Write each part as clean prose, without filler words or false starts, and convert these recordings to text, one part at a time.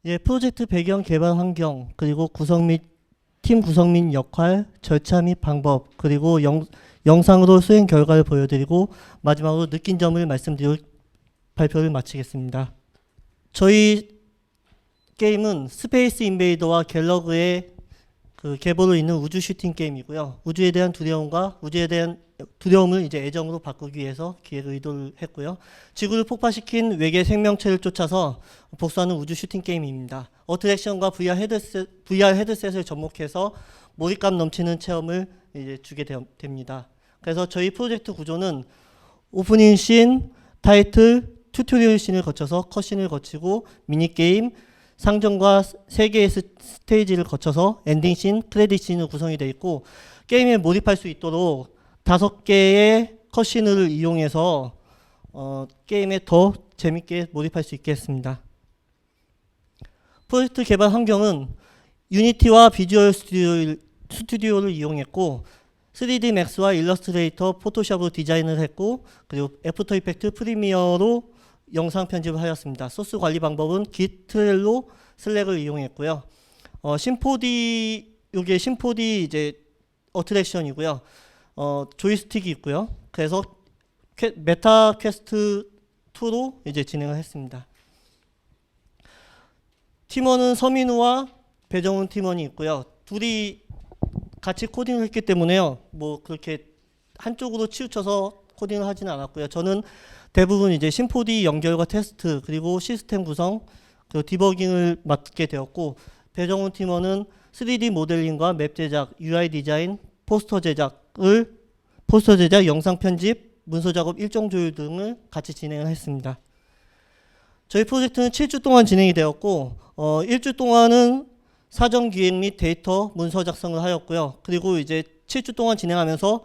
예, 프로젝트 배경, 개발 환경, 그리고 구성 및 팀 구성 및 역할, 절차 및 방법, 그리고 영상으로 수행 결과를 보여드리고 마지막으로 느낀 점을 말씀드릴 발표를 마치겠습니다. 저희 게임은 스페이스 인베이더와 갤러그의 그 계보로 있는 우주 슈팅 게임이고요. 우주에 대한 두려움을 이제 애정으로 바꾸기 위해서 기획 의도를 했고요. 지구를 폭파시킨 외계 생명체를 쫓아서 복수하는 우주 슈팅 게임입니다. 어트랙션과 VR 헤드셋을 접목해서 몰입감 넘치는 체험을 이제 주게 됩니다. 그래서 저희 프로젝트 구조는 오프닝 씬, 타이틀, 튜토리얼 씬을 거쳐서 컷신을 거치고 미니게임, 상점과 3개의 스테이지를 거쳐서 엔딩 씬, 크레딧 씬으로 구성이 되어 있고 게임에 몰입할 수 있도록 5개의 컷신을 이용해서 게임에 더 재밌게 몰입할 수 있게 했습니다. 프로젝트 개발 환경은 유니티와 비주얼 스튜디오를 이용했고 3D 맥스와 일러스트레이터, 포토샵으로 디자인을 했고 그리고 애프터 이펙트 프리미어로 영상 편집을 하였습니다. 소스 관리 방법은 깃, 트렐로, 슬랙을 이용했고요. 요게 심포디 이제 어트랙션이고요. 조이스틱이 있고요. 그래서 메타 퀘스트 2로 이제 진행을 했습니다. 팀원은 서민우와 배정훈 팀원이 있고요. 둘이 같이 코딩을 했기 때문에요. 뭐 그렇게 한쪽으로 치우쳐서 코딩을 하지는 않았고요. 저는 대부분 이제 심포디 연결과 테스트 그리고 시스템 구성 그리고 디버깅을 맡게 되었고 배정훈 팀원은 3D 모델링과 맵 제작, UI 디자인, 포스터 제작, 영상 편집, 문서 작업 일정 조율 등을 같이 진행을 했습니다. 저희 프로젝트는 7주 동안 진행이 되었고 1주 동안은 사전 기획 및 데이터 문서 작성을 하였고요. 그리고 이제 7주 동안 진행하면서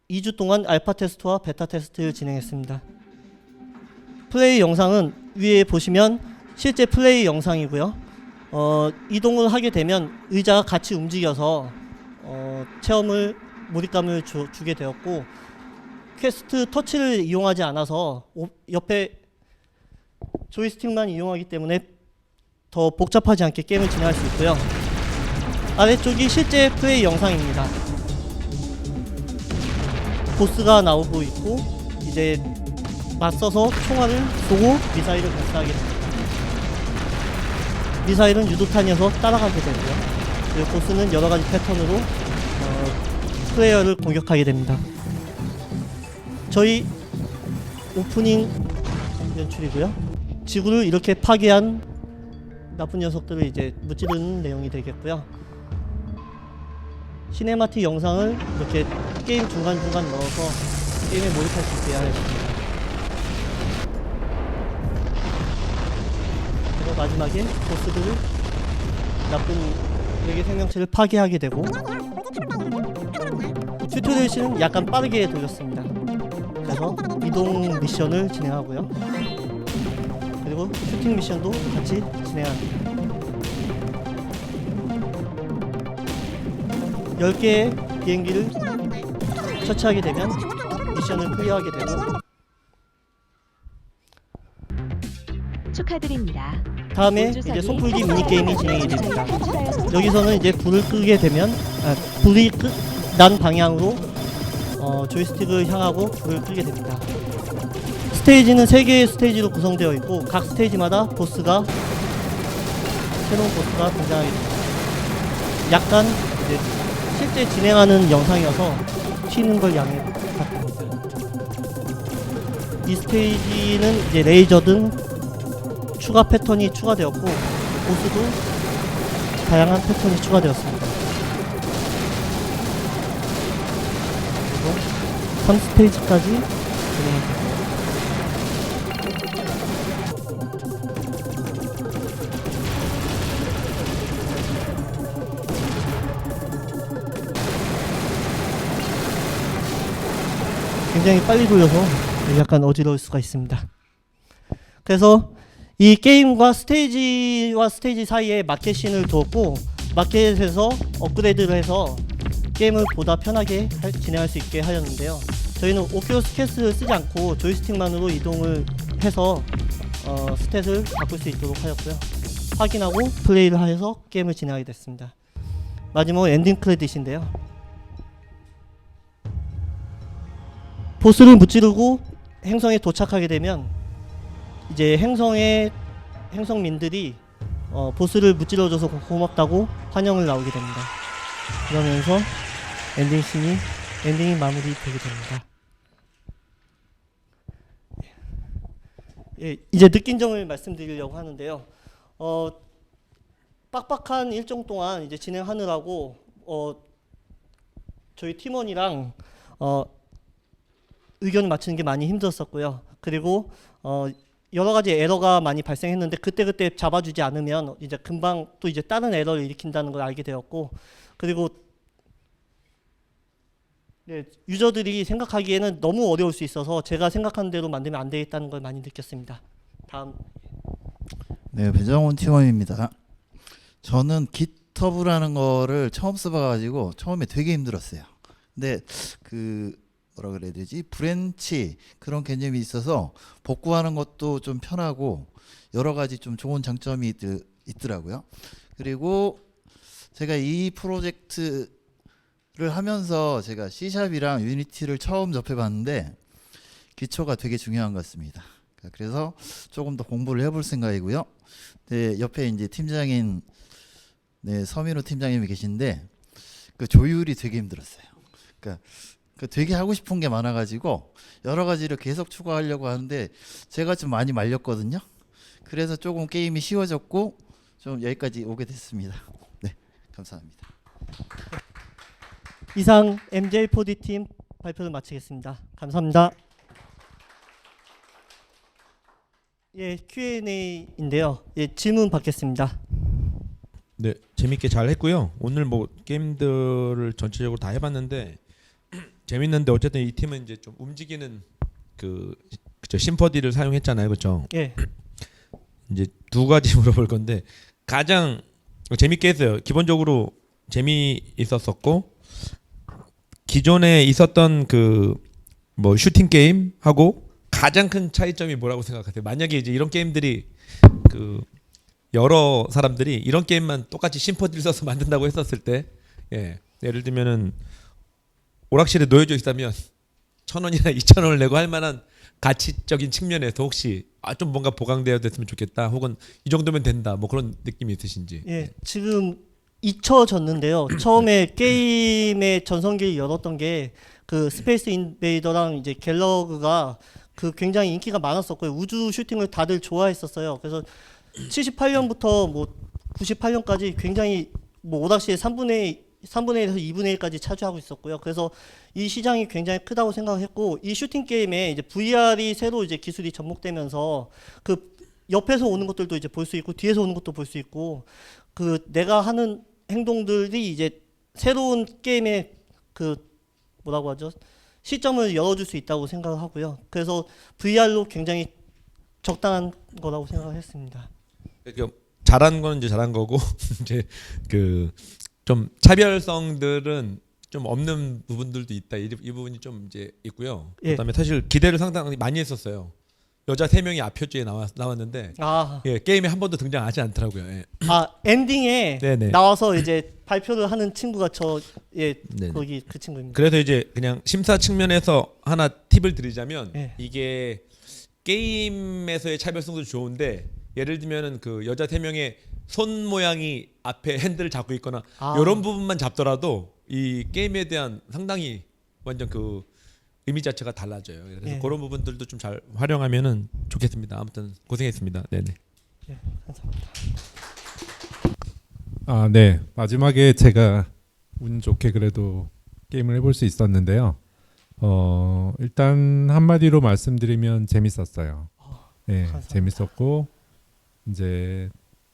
2주 동안 알파 테스트와 베타 테스트를 진행했습니다. 플레이 영상은 위에 보시면 실제 플레이 영상이고요. 이동을 하게 되면 의자가 같이 움직여서 몰입감을 주게 되었고 퀘스트 터치를 이용하지 않아서 옆에 조이스틱만 이용하기 때문에 더 복잡하지 않게 게임을 진행할 수 있고요. 아래쪽이 실제 플레이 영상입니다. 보스가 나오고 있고 이제 맞서서 총알을 쏘고 미사일을 발사하게 됩니다. 미사일은 유도탄이어서 따라가게 되고요. 그리고 보스는 여러 가지 패턴으로 플레이어를 공격하게 됩니다. 저희 오프닝 연출이고요. 지구를 이렇게 파괴한 나쁜 녀석들을 이제 무찌르는 내용이 되겠고요. 시네마틱 영상을 이렇게 게임 중간중간 넣어서 게임에 몰입할 수 있게 하였습니다. 그리고 마지막에 보스들을 나쁜 외계 생명체를 파괴하게 되고 튜토리얼 씬은 약간 빠르게 돌렸습니다. 그래서 이동 미션을 진행하고요. 그리고 슈팅 미션도 같이 진행합니다. 10개의 비행기를 처치하게 되면 미션을 클리어하게 되고 축하드립니다. 다음에 이제 손풀기 미니게임이 진행이 됩니다. 여기서는 이제 불을 끄게 되면 불이 난 방향으로 조이스틱을 향하고 불을 끄게 됩니다. 스테이지는 3개의 스테이지로 구성되어 있고 각 스테이지마다 새로운 보스가 등장하게 됩니다. 약간 이제 실제 진행하는 영상이어서 튀는 걸 양해 부탁드립니다. 이 스테이지는 이제 레이저 등 추가 패턴이 추가되었고 보스도 다양한 패턴이 추가되었습니다. 그리고 3스테이지까지 진행됩니다. 굉장히 빨리 돌려서 약간 어지러울 수가 있습니다. 그래서 이 게임과 스테이지와 스테이지 사이에 마켓신을 두었고 마켓에서 업그레이드를 해서 게임을 보다 편하게 진행할 수 있게 하였는데요. 저희는 오큘러스 퀘스트를 쓰지 않고 조이스틱만으로 이동을 해서 스탯을 바꿀 수 있도록 하였고요. 확인하고 플레이를 해서 게임을 진행하게 됐습니다. 마지막으로 엔딩 크레딧인데요. 보스를 무찌르고 행성에 도착하게 되면 이제 행성민들이 보스를 무찌러줘서 고맙다고 환영을 나오게 됩니다. 그러면서 엔딩이 마무리되게 됩니다. 예, 이제 느낀 점을 말씀드리려고 하는데요. 빡빡한 일정 동안 이제 진행하느라고 저희 팀원이랑 의견을 맞추는 게 많이 힘들었었고요. 그리고 여러 가지 에러가 많이 발생했는데 그때 잡아주지 않으면 이제 금방 또 이제 다른 에러를 일으킨다는 걸 알게 되었고, 그리고 네, 유저들이 생각하기에는 너무 어려울 수 있어서 제가 생각하는 대로 만들면 안 되겠다는 걸 많이 느꼈습니다. 다음. 네, 배정훈 팀원입니다. 저는 깃허브라는 거를 처음 써봐가지고 처음에 되게 힘들었어요. 근데 그 뭐라 그래야 되지? 브랜치 그런 개념이 있어서 복구하는 것도 좀 편하고 여러 가지 좀 좋은 장점이 있더라고요. 그리고 제가 이 프로젝트를 하면서 제가 C샵이랑 유니티를 처음 접해봤는데 기초가 되게 중요한 것 같습니다. 그래서 조금 더 공부를 해볼 생각이고요. 네, 옆에 이제 팀장인 서민호 팀장님이 계신데 그 조율이 되게 힘들었어요. 그러니까 되게 하고 싶은 게 많아가지고 여러 가지를 계속 추가하려고 하는데 제가 좀 많이 말렸거든요. 그래서 조금 게임이 쉬워졌고 좀 여기까지 오게 됐습니다. 네, 감사합니다. 이상 MJ4D 팀 발표를 마치겠습니다. 감사합니다. 예, Q&A인데요. 예, 질문 받겠습니다. 네, 재밌게 잘 했고요. 오늘 뭐 게임들을 전체적으로 다 해봤는데 재밌는데 어쨌든 이 팀은 이제 좀 움직이는 그죠 심퍼디를 사용했잖아요, 그렇죠? 예. 이제 두 가지 물어볼 건데 가장 재밌게 했어요. 기본적으로 재미있었었고 기존에 있었던 그 뭐 슈팅 게임 하고 가장 큰 차이점이 뭐라고 생각하세요? 만약에 이제 이런 게임들이 그 여러 사람들이 이런 게임만 똑같이 심퍼디를 써서 만든다고 했었을 때, 예, 예를 들면은 오락실에 놓여져 있다면 1,000원이나 2,000원을 내고 할 만한 가치적인 측면에서 혹시 좀 뭔가 보강되어 됐으면 좋겠다, 혹은 이 정도면 된다, 뭐 그런 느낌이 있으신지. 예, 지금 잊혀졌는데요. 처음에 게임의 전성기를 열었던 게 그 스페이스 인베이더랑 이제 갤러그가 그 굉장히 인기가 많았었고요. 우주 슈팅을 다들 좋아했었어요. 그래서 78년부터 뭐 98년까지 굉장히 뭐 오락실의 3분의 1에서 2분의 1까지 차지하고 있었고요. 그래서 이 시장이 굉장히 크다고 생각했고, 이 슈팅 게임에 이제 VR이 새로 이제 기술이 접목되면서 그 옆에서 오는 것들도 이제 볼 수 있고 뒤에서 오는 것도 볼 수 있고, 그 내가 하는 행동들이 이제 새로운 게임의 그 뭐라고 하죠? 시점을 열어줄 수 있다고 생각을 하고요. 그래서 VR로 굉장히 적당한 거라고 생각을 했습니다. 그러니까 잘한 건 이제 잘한 거고 이제 그 좀 차별성들은 좀 없는 부분들도 있다. 이 부분이 좀 이제 있고요. 예. 그다음에 사실 기대를 상당히 많이 했었어요. 여자 3명이 앞표지에 나왔는데 예, 게임에 한 번도 등장하지 않더라고요. 예. 엔딩에 네네. 나와서 이제 발표를 하는 친구가 네네. 거기 그 친구입니다. 그래서 이제 그냥 심사 측면에서 하나 팁을 드리자면, 예. 이게 게임에서의 차별성도 좋은데 예를 들면은 그 여자 3명의 손 모양이 앞에 핸들을 잡고 있거나 이런 부분만 잡더라도 이 게임에 대한 상당히 완전 그 의미 자체가 달라져요. 그래서 예. 그런 부분들도 좀 잘 활용하면은 좋겠습니다. 아무튼 고생했습니다. 네네. 예, 감사합니다. 네. 마지막에 제가 운 좋게 그래도 게임을 해볼 수 있었는데요. 일단 한마디로 말씀드리면 재밌었어요. 네, 감사합니다. 재밌었고 이제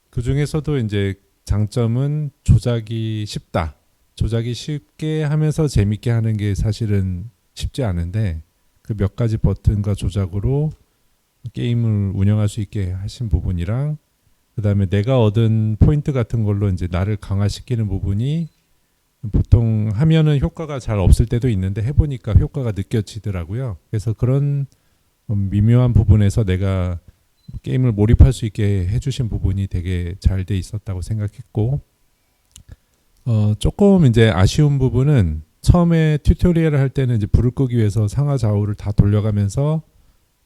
그 중에서도 이제 장점은 조작이 쉽다. 조작이 쉽게 하면서 재밌게 하는 게 사실은 쉽지 않은데 그 몇 가지 버튼과 조작으로 게임을 운영할 수 있게 하신 부분이랑, 그다음에 내가 얻은 포인트 같은 걸로 이제 나를 강화시키는 부분이 보통 하면은 효과가 잘 없을 때도 있는데 해보니까 효과가 느껴지더라고요. 그래서 그런 미묘한 부분에서 내가 게임을 몰입할 수 있게 해주신 부분이 되게 잘 돼 있었다고 생각했고, 조금 이제 아쉬운 부분은 처음에 튜토리얼을 할 때는 이제 불을 끄기 위해서 상하 좌우를 다 돌려가면서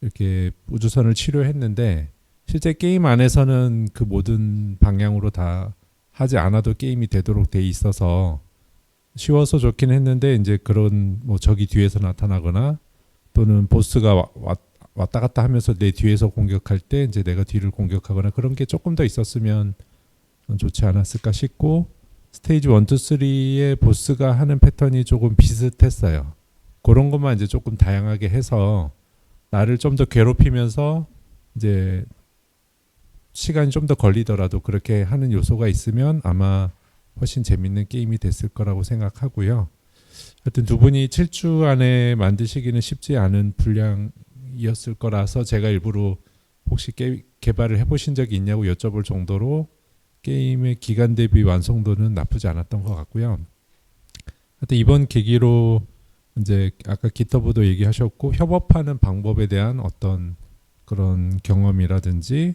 이렇게 우주선을 치료했는데, 실제 게임 안에서는 그 모든 방향으로 다 하지 않아도 게임이 되도록 돼 있어서 쉬워서 좋긴 했는데, 이제 그런 뭐 적이 뒤에서 나타나거나 또는 보스가 왔다 갔다 하면서 내 뒤에서 공격할 때 이제 내가 뒤를 공격하거나 그런 게 조금 더 있었으면 좋지 않았을까 싶고, 스테이지 1, 2, 3의 보스가 하는 패턴이 조금 비슷했어요. 그런 것만 이제 조금 다양하게 해서 나를 좀 더 괴롭히면서 이제 시간이 좀 더 걸리더라도 그렇게 하는 요소가 있으면 아마 훨씬 재밌는 게임이 됐을 거라고 생각하고요. 하여튼 두 분이 7주 안에 만드시기는 쉽지 않은 분량이었을 거라서 제가 일부러 혹시 개발을 해보신 적이 있냐고 여쭤볼 정도로 게임의 기간 대비 완성도는 나쁘지 않았던 것 같고요. 하여튼 이번 계기로 이제 아까 기터브도 얘기하셨고, 협업하는 방법에 대한 어떤 그런 경험이라든지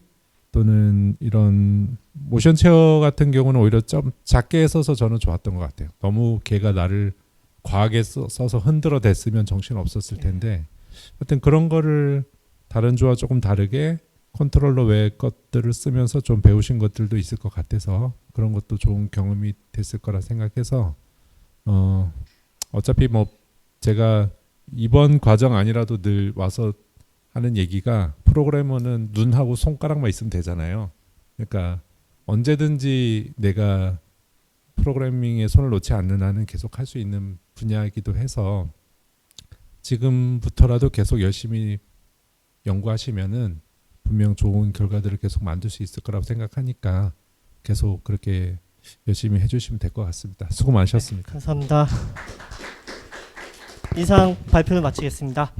또는 이런 모션 체어 같은 경우는 오히려 좀 작게 써서 저는 좋았던 것 같아요. 너무 걔가 나를 과하게 써서 흔들어 댔으면 정신 없었을 텐데, 하여튼 그런 거를 다른 조와 조금 다르게 컨트롤러 외의 것들을 쓰면서 좀 배우신 것들도 있을 것 같아서 그런 것도 좋은 경험이 됐을 거라 생각해서, 어차피 뭐 제가 이번 과정 아니라도 늘 와서 하는 얘기가, 프로그래머는 눈하고 손가락만 있으면 되잖아요. 그러니까 언제든지 내가 프로그래밍에 손을 놓지 않는 한은 계속 할 수 있는 분야이기도 해서 지금부터라도 계속 열심히 연구하시면은 분명 좋은 결과들을 계속 만들 수 있을 거라고 생각하니까 계속 그렇게 열심히 해주시면 될 것 같습니다. 수고 많으셨습니다. 감사합니다. 이상 발표를 마치겠습니다.